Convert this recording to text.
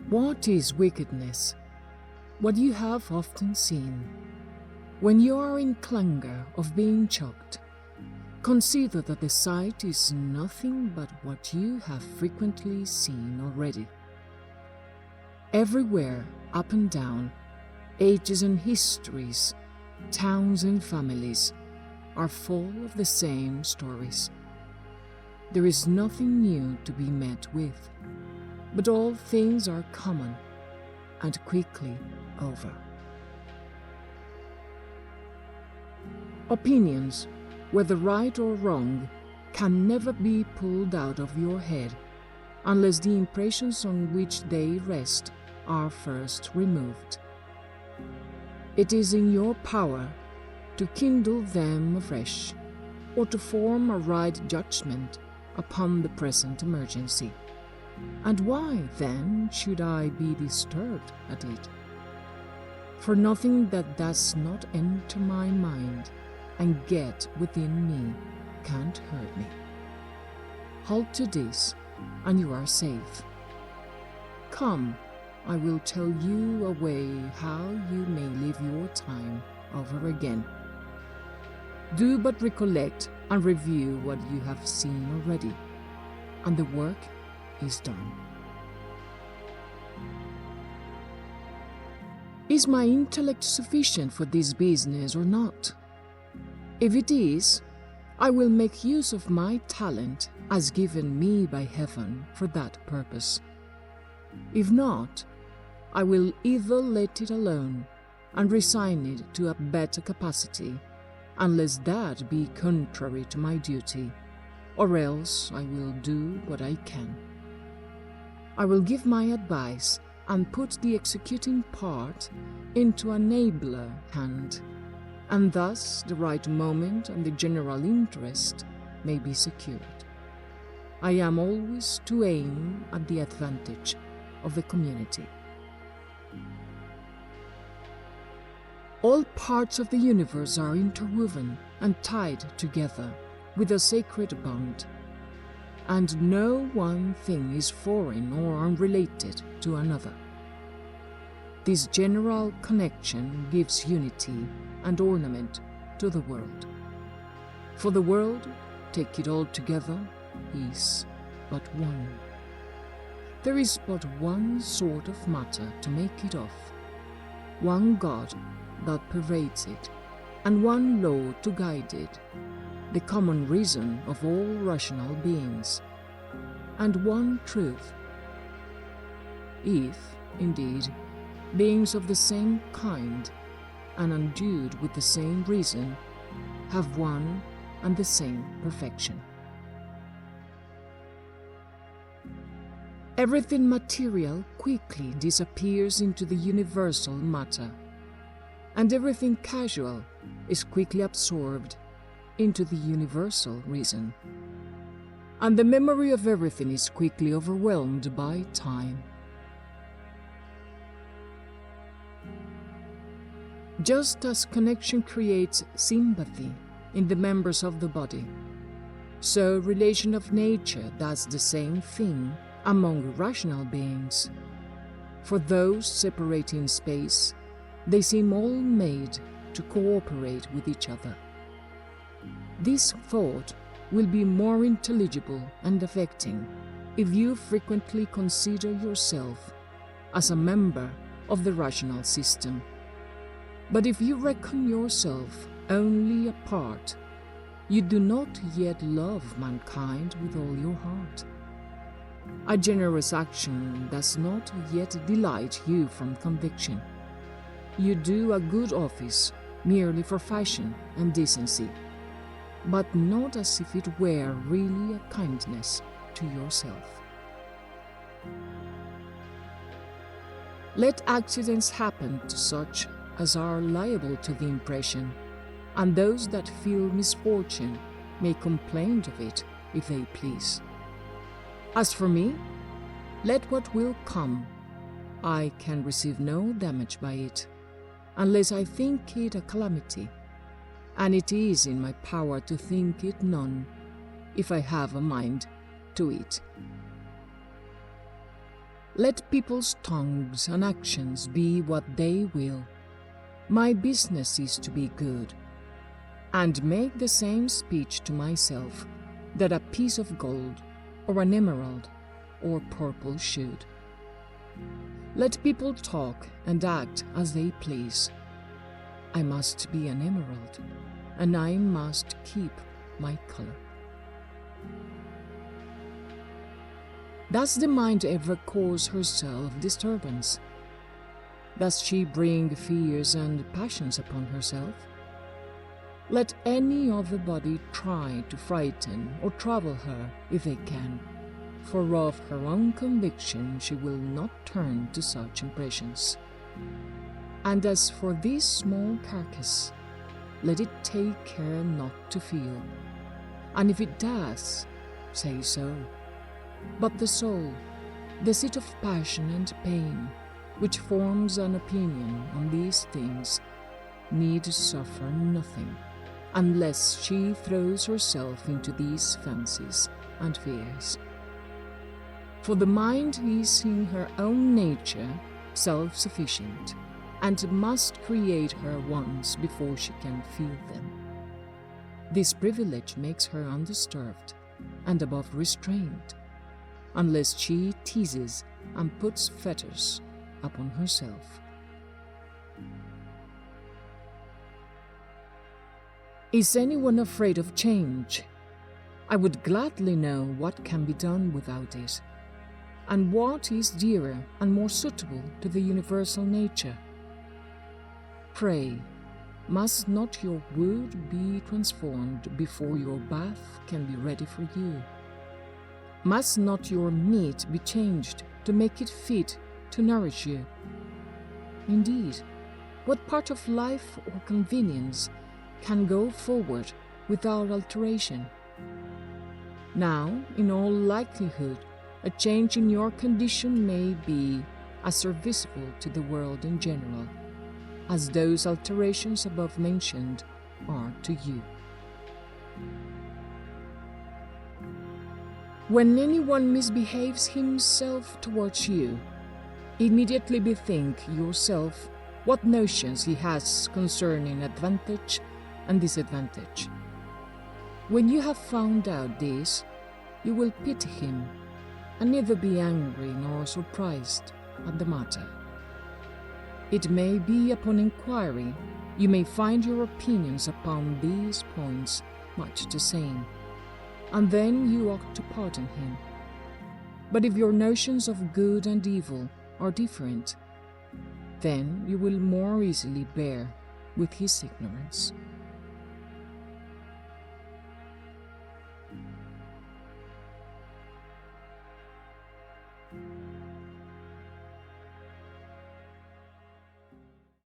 What is wickedness? What you have often seen. When you are in clangor of being choked, consider that the sight is nothing but what you have frequently seen already. Everywhere, up and down, ages and histories, towns and families are full of the same stories. There is nothing new to be met with, but all things are common and quickly over. Opinions, whether right or wrong, can never be pulled out of your head unless the impressions on which they rest are first removed. It is in your power to kindle them afresh, or to form a right judgment upon the present emergency. And why, then, should I be disturbed at it? For nothing that does not enter my mind and get within me can't hurt me. Hold to this, and you are safe. Come, I will tell you a way how you may live your time over again. Do but recollect and review what you have seen already, and the work is done. Is my intellect sufficient for this business or not? If it is, I will make use of my talent as given me by heaven for that purpose. If not, I will either let it alone and resign it to a better capacity, unless that be contrary to my duty, or else I will do what I can. I will give my advice and put the executing part into an abler hand, and thus the right moment and the general interest may be secured. I am always to aim at the advantage of the community. All parts of the universe are interwoven and tied together with a sacred bond, and no one thing is foreign or unrelated to another. This general connection gives unity and ornament to the world. For the world, take it all together, is but one. There is but one sort of matter to make it of, one God that pervades it, and one law to guide it, the common reason of all rational beings, and one truth. If, indeed, beings of the same kind and endued with the same reason have one and the same perfection. Everything material quickly disappears into the universal matter, and everything casual is quickly absorbed into the universal reason, and the memory of everything is quickly overwhelmed by time. Just as connection creates sympathy in the members of the body, so relation of nature does the same thing among rational beings. For those separate in space, they seem all made to cooperate with each other. This thought will be more intelligible and affecting if you frequently consider yourself as a member of the rational system. But if you reckon yourself only a part, you do not yet love mankind with all your heart. A generous action does not yet delight you from conviction. You do a good office merely for fashion and decency, but not as if it were really a kindness to yourself. Let accidents happen to such as are liable to the impression, and those that feel misfortune may complain of it if they please. As for me, let what will come, I can receive no damage by it, unless I think it a calamity, and it is in my power to think it none, if I have a mind to it. Let people's tongues and actions be what they will. My business is to be good, and make the same speech to myself that a piece of gold or an emerald or purple should. Let people talk and act as they please. I must be an emerald, and I must keep my color. Does the mind ever cause herself disturbance? Does she bring fears and passions upon herself? Let any other body try to frighten or trouble her if they can, for of her own conviction she will not turn to such impressions. And as for this small carcass, let it take care not to feel, and if it does, say so. But the soul, the seat of passion and pain, which forms an opinion on these things, need suffer nothing, unless she throws herself into these fancies and fears. For the mind is in her own nature self-sufficient, and must create her wants before she can feel them. This privilege makes her undisturbed and above restraint, unless she teases and puts fetters upon herself. Is anyone afraid of change? I would gladly know what can be done without it, and what is dearer and more suitable to the universal nature. Pray, must not your wood be transformed before your bath can be ready for you? Must not your meat be changed to make it fit to nourish you? Indeed, what part of life or convenience can go forward without alteration? Now, in all likelihood, a change in your condition may be as serviceable to the world in general as those alterations above mentioned are to you. When anyone misbehaves himself towards you, immediately bethink yourself what notions he has concerning advantage and disadvantage. When you have found out this, you will pity him, and neither be angry nor surprised at the matter. It may be upon inquiry you may find your opinions upon these points much the same, and then you ought to pardon him. But if your notions of good and evil are different, then you will more easily bear with his ignorance.